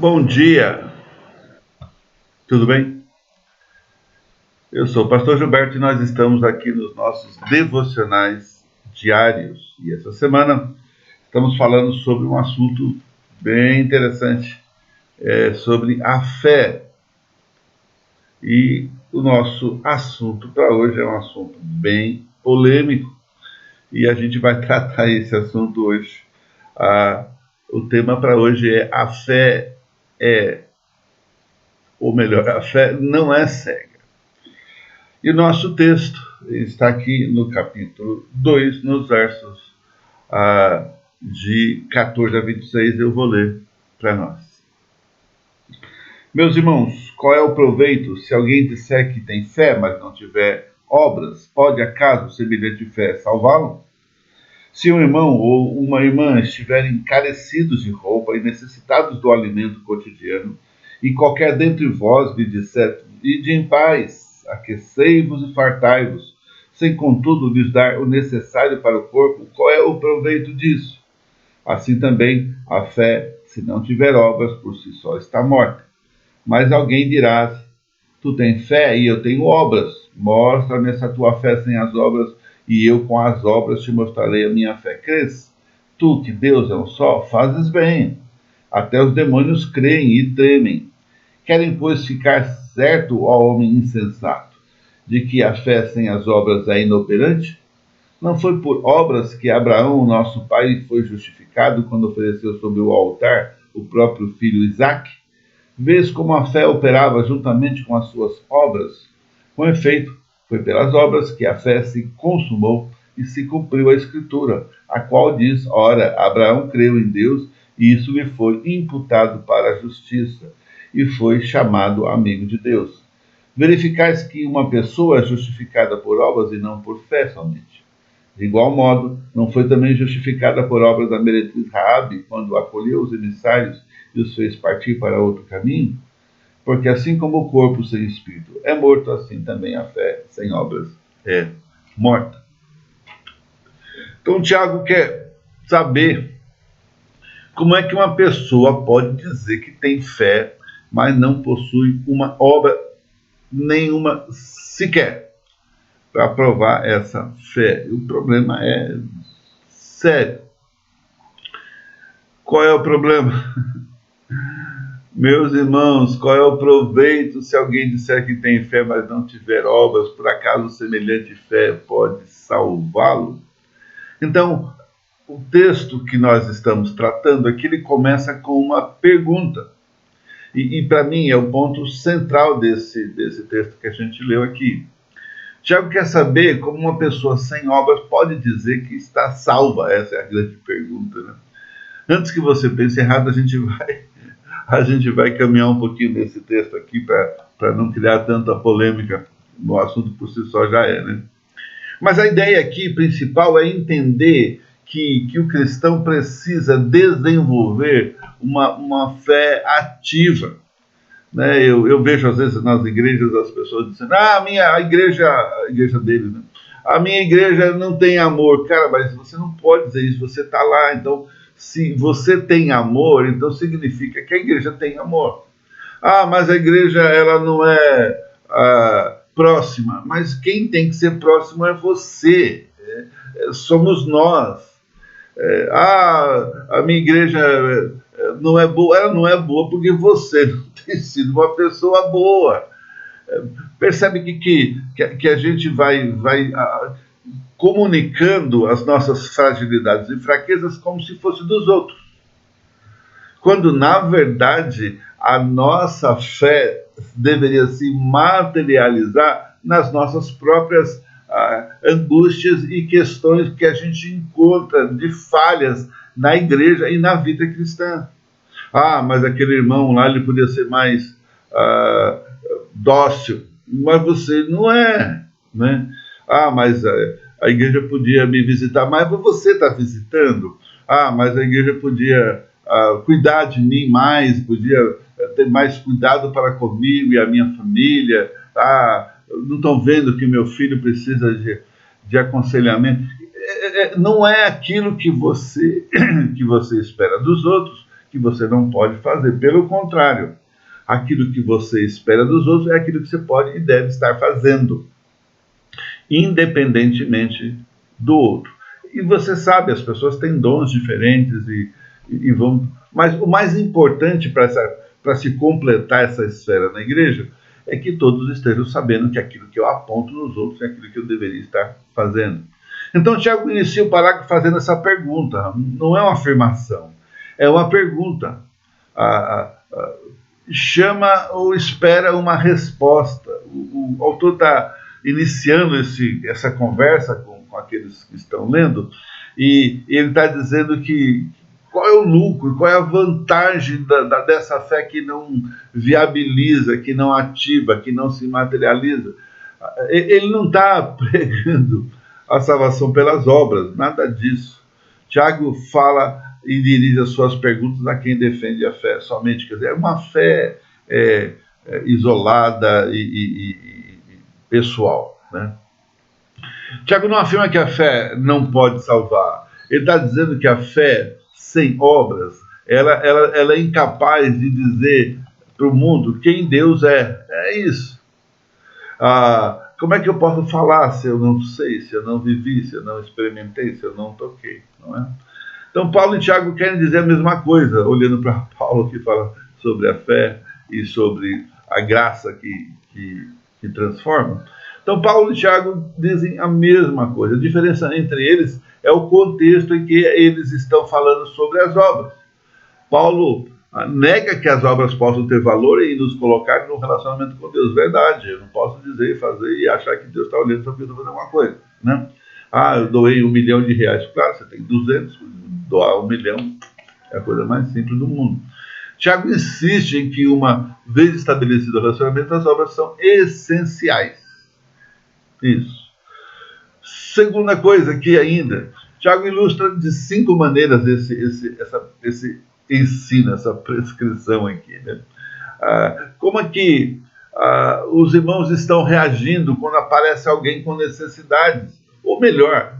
Bom dia, tudo bem? Eu sou o pastor Gilberto e nós estamos aqui nos nossos devocionais diários. E essa semana estamos falando sobre um assunto bem interessante, sobre a fé. E o nosso assunto para hoje é um assunto bem polêmico e a gente vai tratar esse assunto hoje. O tema para hoje é a fé ou melhor, a fé não é cega. E o nosso texto está aqui no capítulo 2, nos versos de 14 a 26, eu vou ler para nós. Meus irmãos, qual é o proveito se alguém disser que tem fé, mas não tiver obras? Pode acaso semelhante fé salvá-lo? Se um irmão ou uma irmã estiverem carecidos de roupa e necessitados do alimento cotidiano, e qualquer dentre vós lhe disser, ide em paz, aquecei-vos e fartai-vos, sem contudo lhes dar o necessário para o corpo, qual é o proveito disso? Assim também a fé, se não tiver obras, por si só está morta. Mas alguém dirá, tu tens fé e eu tenho obras, mostra-me essa tua fé sem as obras, e eu com as obras te mostrarei a minha fé. Crês? Tu, que Deus é um só, fazes bem. Até os demônios creem e tremem. Querem, pois, ficar certo, ó homem insensato, de que a fé sem as obras é inoperante? Não foi por obras que Abraão, nosso pai, foi justificado quando ofereceu sobre o altar o próprio filho Isaque? Vês como a fé operava juntamente com as suas obras? Com efeito, foi pelas obras que a fé se consumou e se cumpriu a Escritura, a qual diz, ora, Abraão creu em Deus e isso lhe foi imputado para a justiça, e foi chamado amigo de Deus. Verificais que uma pessoa é justificada por obras e não por fé somente. De igual modo, não foi também justificada por obras a meretriz Raabe, quando acolheu os emissários e os fez partir para outro caminho? Porque assim como o corpo sem espírito é morto, assim também a fé sem obras é morta. Então, Tiago quer saber como é que uma pessoa pode dizer que tem fé, mas não possui uma obra nenhuma sequer para provar essa fé. E o problema é sério. Qual é o problema? Meus irmãos, qual é o proveito se alguém disser que tem fé, mas não tiver obras? Por acaso semelhante fé pode salvá-lo? Então, o texto que nós estamos tratando aqui, ele começa com uma pergunta. E para mim, é o ponto central desse texto que a gente leu aqui. Tiago quer saber como uma pessoa sem obras pode dizer que está salva. Essa é a grande pergunta, né? Antes que você pense errado, a gente vai caminhar um pouquinho nesse texto aqui para não criar tanta polêmica. O assunto por si só já é, né? Mas a ideia aqui principal é entender que o cristão precisa desenvolver uma fé ativa. Né? Eu vejo às vezes nas igrejas as pessoas dizendo, a igreja dele, né? A minha igreja não tem amor. Cara, mas você não pode dizer isso, você está lá, então se você tem amor, então significa que a igreja tem amor. Mas a igreja ela não é próxima. Mas quem tem que ser próximo é você. Somos nós. A minha igreja não é boa. Ela não é boa porque você não tem sido uma pessoa boa. Percebe que a gente vai comunicando as nossas fragilidades e fraquezas como se fosse dos outros. Quando, na verdade, a nossa fé deveria se materializar nas nossas próprias angústias e questões que a gente encontra de falhas na igreja e na vida cristã. Mas aquele irmão lá, ele podia ser mais dócil, mas você não é, né? Mas a igreja podia me visitar mais, mas você está visitando. Mas a igreja podia cuidar de mim mais, podia ter mais cuidado para comigo e a minha família. Não estão vendo que meu filho precisa de aconselhamento. Não é aquilo que você espera dos outros que você não pode fazer. Pelo contrário, aquilo que você espera dos outros é aquilo que você pode e deve estar fazendo, independentemente do outro. E você sabe, as pessoas têm dons diferentes e vão... Mas o mais importante para se completar essa esfera na igreja é que todos estejam sabendo que aquilo que eu aponto nos outros é aquilo que eu deveria estar fazendo. Então, Tiago inicia o parágrafo fazendo essa pergunta. Não é uma afirmação, é uma pergunta. Chama ou espera uma resposta. O autor está iniciando essa conversa com aqueles que estão lendo, e ele está dizendo que qual é o lucro, qual é a vantagem dessa fé que não viabiliza, que não ativa, que não se materializa. Ele não está pregando a salvação pelas obras, nada disso. Tiago fala e dirige as suas perguntas a quem defende a fé somente. Quer dizer, é uma fé isolada e pessoal, né? Tiago não afirma que a fé não pode salvar. Ele está dizendo que a fé sem obras, ela é incapaz de dizer para o mundo quem Deus é. É isso. Como é que eu posso falar se eu não sei, se eu não vivi, se eu não experimentei, se eu não toquei, não é? Então, Paulo e Tiago querem dizer a mesma coisa, olhando para Paulo, que fala sobre a fé e sobre a graça que transforma. Então, Paulo e Tiago dizem a mesma coisa. A diferença entre eles é o contexto em que eles estão falando sobre as obras. Paulo nega que as obras possam ter valor e nos colocar num relacionamento com Deus. Verdade, eu não posso dizer, fazer e achar que Deus está olhando só porque eu estou fazendo alguma coisa, né? Eu doei R$1 milhão. Claro, você tem 200, doar 1 milhão é a coisa mais simples do mundo. Tiago insiste em que, uma vez estabelecido o relacionamento, as obras são essenciais. Isso. Segunda coisa aqui ainda, Tiago ilustra de 5 maneiras esse ensino, essa prescrição aqui, né? Como é que os irmãos estão reagindo quando aparece alguém com necessidades? Ou melhor,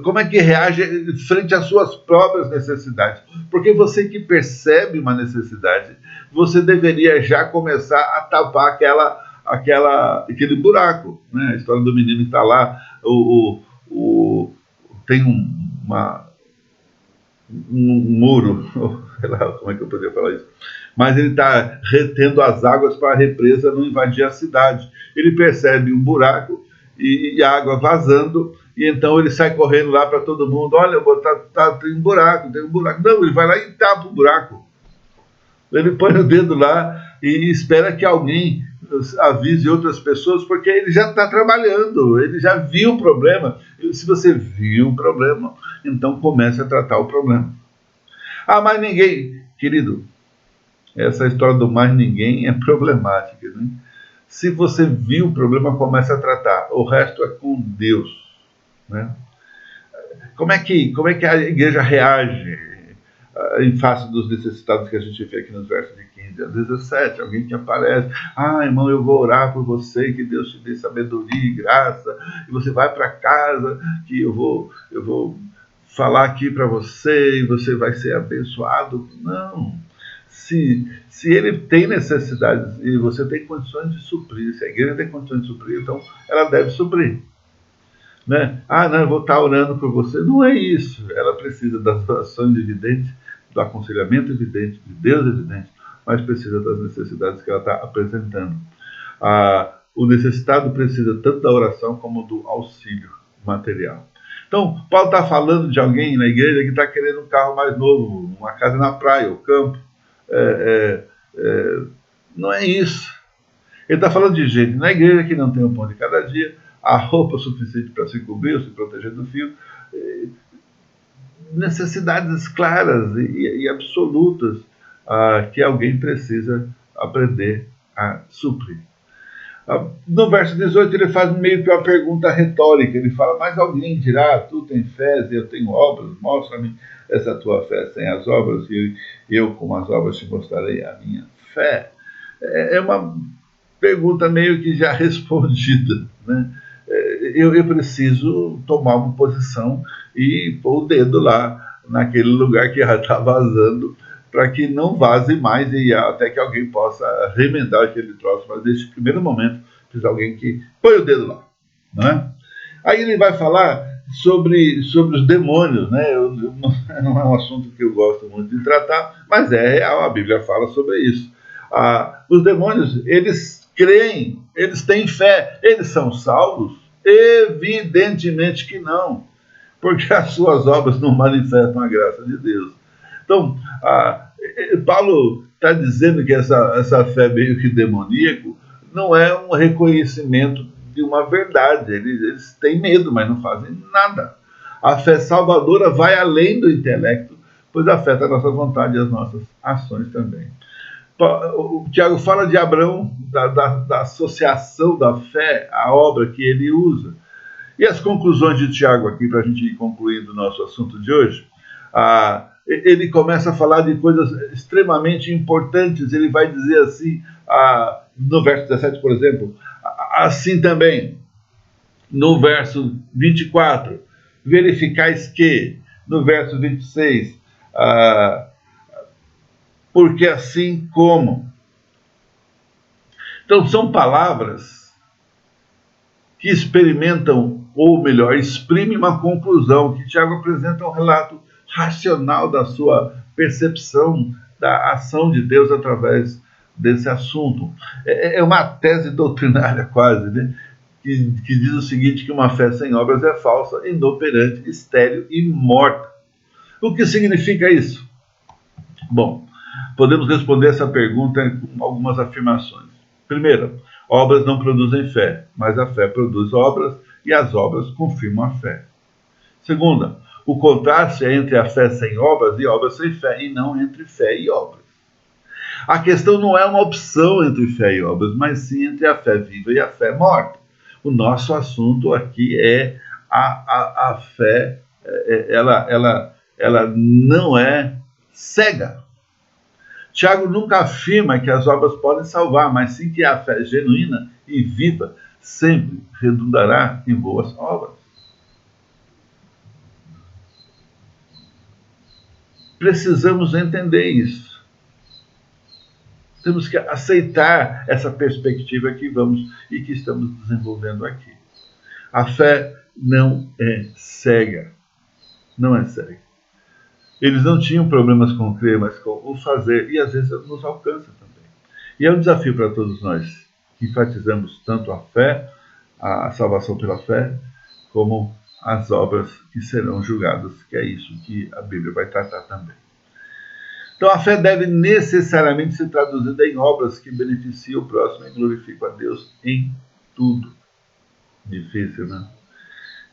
como é que reage frente às suas próprias necessidades? Porque você que percebe uma necessidade, você deveria já começar a tapar aquele buraco, né? A história do menino que está lá, tem um muro, sei lá como é que eu poderia falar isso, mas ele está retendo as águas para a represa não invadir a cidade. Ele percebe um buraco e a água vazando, e então ele sai correndo lá para todo mundo: olha, tem um buraco, tem um buraco. Não, ele vai lá e tapa o buraco. Ele põe o dedo lá e espera que alguém avise outras pessoas, porque ele já está trabalhando, ele já viu o problema. E se você viu o problema, então comece a tratar o problema. Mas ninguém, querido, essa história do mais ninguém é problemática, né? Se você viu o problema, comece a tratar. O resto é com Deus, né? Como é que a igreja reage em face dos necessitados que a gente vê aqui nos versos de 15 a 17? Alguém que aparece: irmão, eu vou orar por você, que Deus te dê sabedoria e graça, e você vai para casa, que eu vou falar aqui para você, e você vai ser abençoado. Não. Se ele tem necessidades e você tem condições de suprir, se a igreja tem condições de suprir, então ela deve suprir, né? Não, eu vou estar orando por você. Não é isso. Ela precisa das orações evidentes, do aconselhamento evidente, de Deus evidente, mas precisa das necessidades que ela está apresentando. O necessitado precisa tanto da oração como do auxílio material. Então, Paulo está falando de alguém na igreja que está querendo um carro mais novo, uma casa na praia, o campo. Não é isso. Ele está falando de gente na igreja que não tem o pão de cada dia, a roupa suficiente para se cobrir ou se proteger do frio, necessidades claras e absolutas que alguém precisa aprender a suprir. No verso 18 ele faz meio que uma pergunta retórica. Ele fala: mas alguém dirá, tu tens fé e eu tenho obras, mostra-me essa tua fé sem as obras, e eu com as obras te mostrarei a minha fé. É uma pergunta meio que já respondida, né? Eu preciso tomar uma posição e pôr o dedo lá naquele lugar que já está vazando, para que não vaze mais e até que alguém possa remendar aquele troço. Mas nesse primeiro momento, precisa alguém que põe o dedo lá. Não é? Aí ele vai falar sobre os demônios, né? Não é um assunto que eu gosto muito de tratar, mas é real, a Bíblia fala sobre isso. Os demônios, eles creem, eles têm fé, eles são salvos? Evidentemente que não, porque as suas obras não manifestam a graça de Deus. Então, Paulo está dizendo que essa fé meio que demoníaco não é um reconhecimento de uma verdade. Eles têm medo, mas não fazem nada. A fé salvadora vai além do intelecto, pois afeta a nossa vontade e as nossas ações também. O Tiago fala de Abraão, da associação da fé à obra que ele usa. E as conclusões de Tiago aqui, para a gente ir concluindo o nosso assunto de hoje, ele começa a falar de coisas extremamente importantes. Ele vai dizer assim, no verso 17, por exemplo, assim também, no verso 24, verificais que, no verso 26, porque assim como. Então, são palavras que experimentam, ou melhor, exprimem uma conclusão, que Tiago apresenta um relato racional da sua percepção da ação de Deus através desse assunto. É uma tese doutrinária quase, né? Que diz o seguinte, que uma fé sem obras é falsa, inoperante, estéril e morta. O que significa isso? Bom, podemos responder essa pergunta com algumas afirmações. Primeiro, obras não produzem fé, mas a fé produz obras e as obras confirmam a fé. Segunda, o contraste é entre a fé sem obras e obras sem fé, e não entre fé e obras. A questão não é uma opção entre fé e obras, mas sim entre a fé viva e a fé morta. O nosso assunto aqui é a fé, ela não é cega. Tiago nunca afirma que as obras podem salvar, mas sim que a fé genuína e viva sempre redundará em boas obras. Precisamos entender isso. Temos que aceitar essa perspectiva que vamos e que estamos desenvolvendo aqui. A fé não é cega. Não é cega. Eles não tinham problemas com crer, mas com o fazer, e às vezes nos alcança também. E é um desafio para todos nós, que enfatizamos tanto a fé, a salvação pela fé, como as obras que serão julgadas, que é isso que a Bíblia vai tratar também. Então a fé deve necessariamente ser traduzida em obras que beneficiam o próximo e glorificam a Deus em tudo. Difícil, né?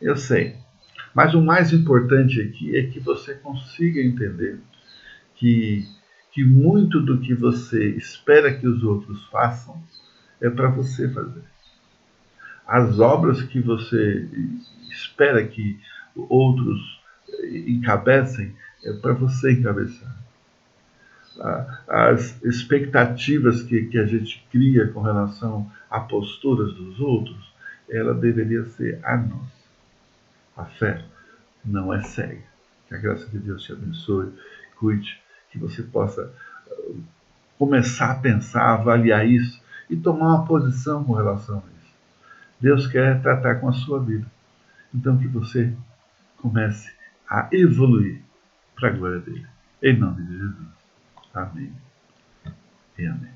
Eu sei. Mas o mais importante aqui é que você consiga entender que muito do que você espera que os outros façam é para você fazer. As obras que você espera que outros encabecem é para você encabeçar. As expectativas que a gente cria com relação a posturas dos outros, ela deveria ser a nossa. A fé não é cega. Que a graça de Deus te abençoe, cuide, que você possa começar a pensar, avaliar isso e tomar uma posição com relação a isso. Deus quer tratar com a sua vida. Então que você comece a evoluir para a glória dele. Em nome de Jesus. Amém e amém.